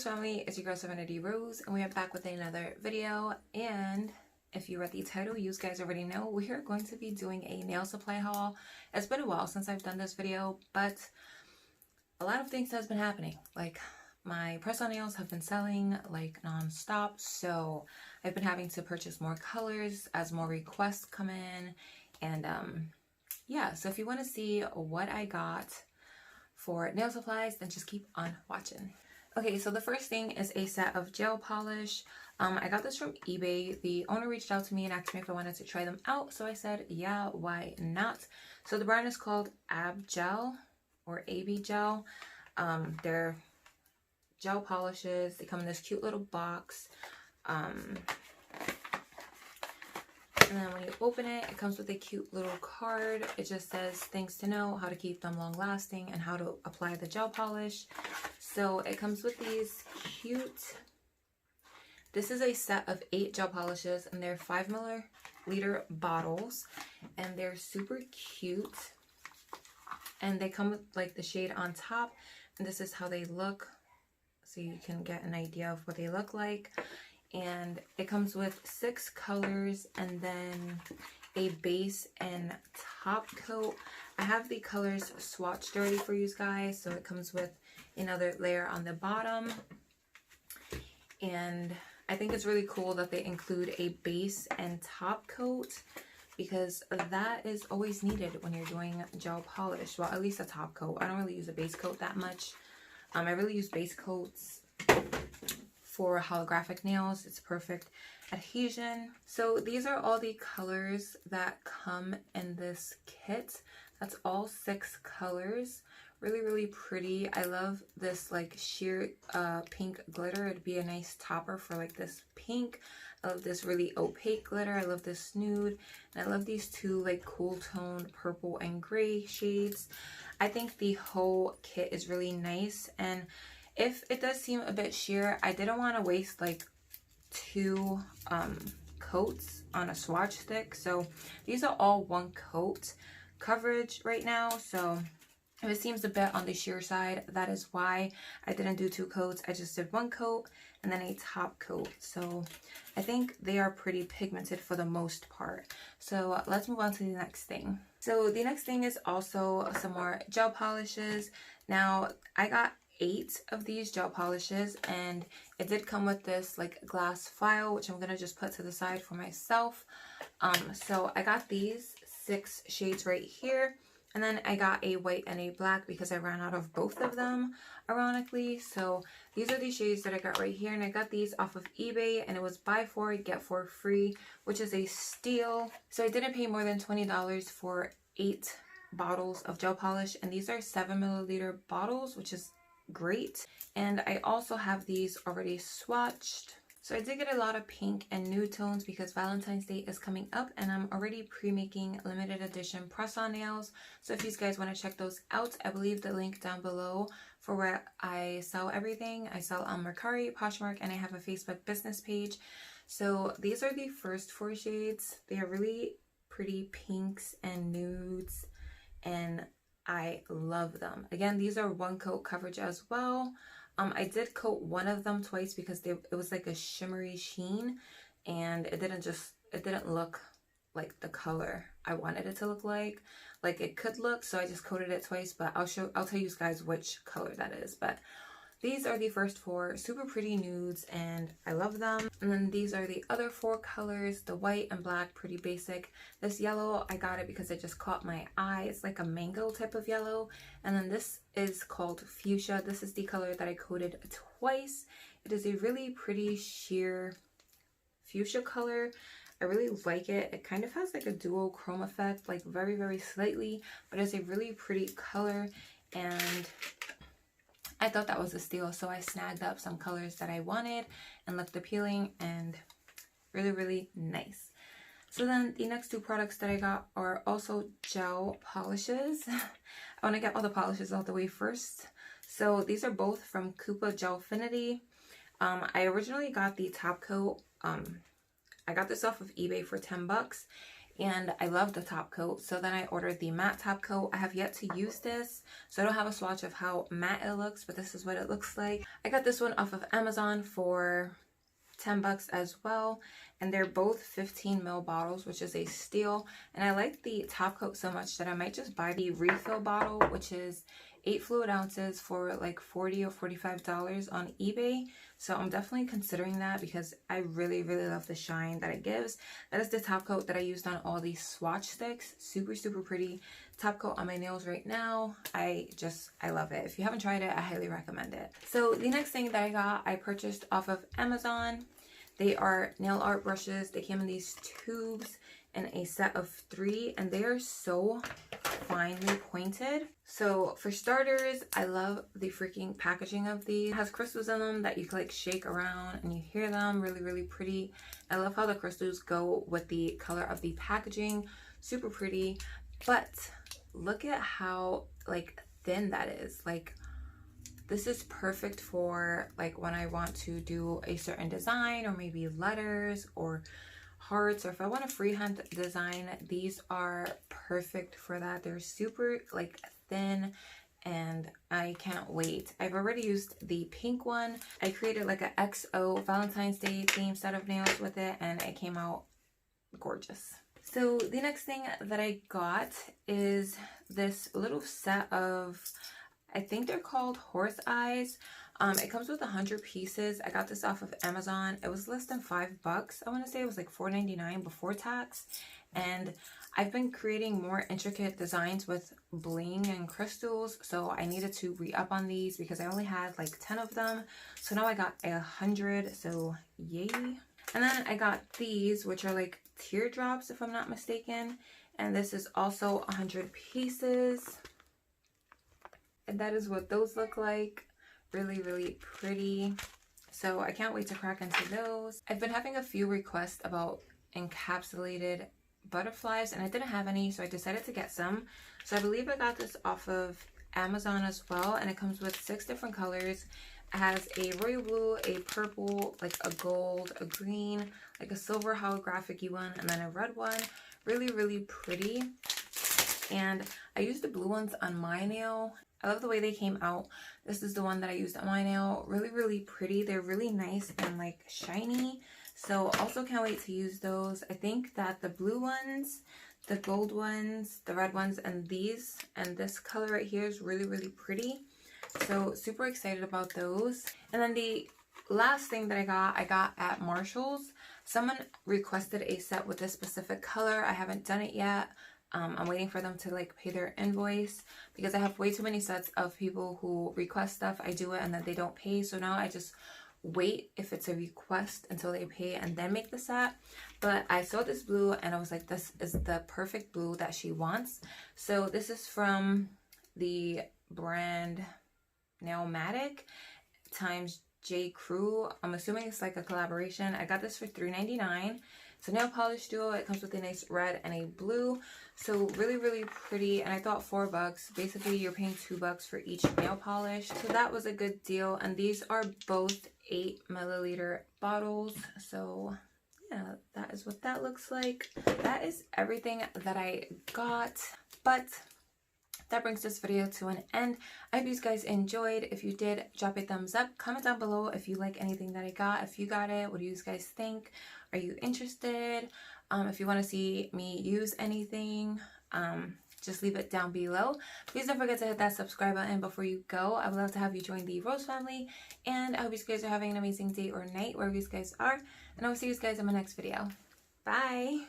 family, it's your girl Serenity Rose, and we are back with another video. And if you read the title, you guys already know we are going to be doing a nail supply haul. It's been a while since I've done this video, but a lot of things has been happening. Like my press-on nails have been selling like non-stop, so I've been having to purchase more colors as more requests come in. And yeah, so if you want to see what I got for nail supplies, then just keep on watching. Okay, so the first thing is a set of gel polish. I got this from eBay. The owner reached out to me and asked me if I wanted to try them out, so I said yeah, why not. So the brand is called AB Gel or AB Gel. They're gel polishes. They come in this cute little box. And then when you open it, it comes with a cute little card. It just says things to know, how to keep them long lasting, and how to apply the gel polish. So it comes with these cute, this is a set of 8 gel polishes, and they're 5ml bottles, and they're super cute. And they come with like the shade on top, and this is how they look, so you can get an idea of what they look like. And it comes with 6 colors and then a base and top coat. I have the colors swatched already for you guys, so it comes with another layer on the bottom. And I think it's really cool that they include a base and top coat, because that is always needed when you're doing gel polish. Well, at least a top coat. I don't really use a base coat that much. I really use base coats for holographic nails. It's perfect adhesion. So these are all the colors that come in this kit. That's all 6 colors. Really pretty. I love this like sheer pink glitter. It'd be a nice topper for like this pink. I love this really opaque glitter. I love this nude. And I love these 2 like cool tone purple and gray shades. I think the whole kit is really nice, and if it does seem a bit sheer, I didn't want to waste like 2 coats on a swatch stick. So these are all 1 coat coverage right now. So if it seems a bit on the sheer side, that is why I didn't do 2 coats. I just did 1 coat and then a top coat. So I think they are pretty pigmented for the most part. So let's move on to the next thing. So the next thing is also some more gel polishes. Now I got 8 of these gel polishes, and it did come with this like glass file, which I'm gonna just put to the side for myself. So I got these 6 shades right here, and then I got a white and a black because I ran out of both of them, ironically. So these are the shades that I got right here, and I got these off of eBay, and it was buy 4 get 4 free, which is a steal. So I didn't pay more than $20 for 8 bottles of gel polish, and these are 7ml bottles, which is great. And I also have these already swatched. So I did get a lot of pink and nude tones because Valentine's Day is coming up, and I'm already pre-making limited edition press-on nails. So if you guys want to check those out, I will leave the link down below for where I sell everything. I sell on Mercari, Poshmark, and I have a Facebook business page. So these are the first 4 shades. They are really pretty pinks and nudes, and I love them. Again, these are 1 coat coverage as well. I did coat one of them twice because it was like a shimmery sheen, and it didn't look like the color I wanted it to look like it could look. So I just coated it twice, but I'll tell you guys which color that is. But these are the first 4 super pretty nudes, and I love them. And then these are the other 4 colors, the white and black, pretty basic. This yellow, I got it because it just caught my eye. It's like a mango type of yellow. And then this is called fuchsia. This is the color that I coated twice. It is a really pretty sheer fuchsia color. I really like it. It kind of has like a dual chrome effect, like very slightly, but it's a really pretty color, and I thought that was a steal. So I snagged up some colors that I wanted and looked appealing, and really nice. So then the next 2 products that I got are also gel polishes. I want to get all the polishes out the way first. So these are both from Coupa Gelfinity. I originally got the top coat. I got this off of eBay for 10 bucks, and I love the top coat. So then I ordered the matte top coat. I have yet to use this, so I don't have a swatch of how matte it looks, but this is what it looks like. I got this one off of Amazon for 10 bucks as well, and they're both 15 ml bottles, which is a steal. And I like the top coat so much that I might just buy the refill bottle, which is 8 fluid ounces for like $40 or $45 on eBay. So I'm definitely considering that because I really love the shine that it gives. That is the top coat that I used on all these swatch sticks. Super pretty top coat on my nails right now. I love it. If you haven't tried it, I highly recommend it. So the next thing that I got, I purchased off of Amazon. They are nail art brushes. They came in these tubes in a set of 3, and they are so finely pointed. So for starters, I love the freaking packaging of these. It has crystals in them that you can like shake around and you hear them. Really pretty. I love how the crystals go with the color of the packaging. Super pretty. But look at how like thin that is. Like, this is perfect for like when I want to do a certain design, or maybe letters or hearts, or if I want a freehand design, these are perfect for that. They're super like thin, and I can't wait. I've already used the pink one. I created like a XO Valentine's Day theme set of nails with it, and it came out gorgeous. So the next thing that I got is this little set of, I think they're called horse eyes. It comes with 100 pieces. I got this off of Amazon. It was less than $5. I want to say it was like $4.99 before tax. And I've been creating more intricate designs with bling and crystals, so I needed to re-up on these because I only had like 10 of them. So now I got 100, so yay. And then I got these, which are like teardrops if I'm not mistaken. And this is also 100 pieces. And that is what those look like. Really pretty. So I can't wait to crack into those. I've been having a few requests about encapsulated butterflies, and I didn't have any, so I decided to get some. So I believe I got this off of Amazon as well, and it comes with 6 different colors. It has a royal blue, a purple, like a gold, a green, like a silver holographic-y one, and then a red one. Really pretty. And I used the blue ones on my nail. I love the way they came out. This is the one that I used on my nail. Really pretty. They're really nice and like shiny. So also can't wait to use those. I think that the blue ones, the gold ones, the red ones, and these and this color right here is really pretty. So super excited about those. And then the last thing that I got at Marshall's. Someone requested a set with this specific color. I haven't done it yet. I'm waiting for them to like pay their invoice because I have way too many sets of people who request stuff. I do it and then they don't pay. So now I just wait if it's a request until they pay and then make the set. But I saw this blue and I was like, this is the perfect blue that she wants. So this is from the brand Nailmatic times J. Crew. I'm assuming it's like a collaboration. I got this for $3.99. It's a nail polish duo. It comes with a nice red and a blue. So really pretty. And I thought $4. Basically, you're paying $2 for each nail polish. So that was a good deal. And these are both 8 milliliter bottles. So yeah, that is what that looks like. That is everything that I got. But that brings this video to an end. I hope you guys enjoyed. If you did, drop a thumbs up. Comment down below if you like anything that I got. If you got it, what do you guys think? Are you interested? If you want to see me use anything, just leave it down below. Please don't forget to hit that subscribe button before you go. I would love to have you join the Rose family. And I hope you guys are having an amazing day or night wherever you guys are. And I will see you guys in my next video. Bye!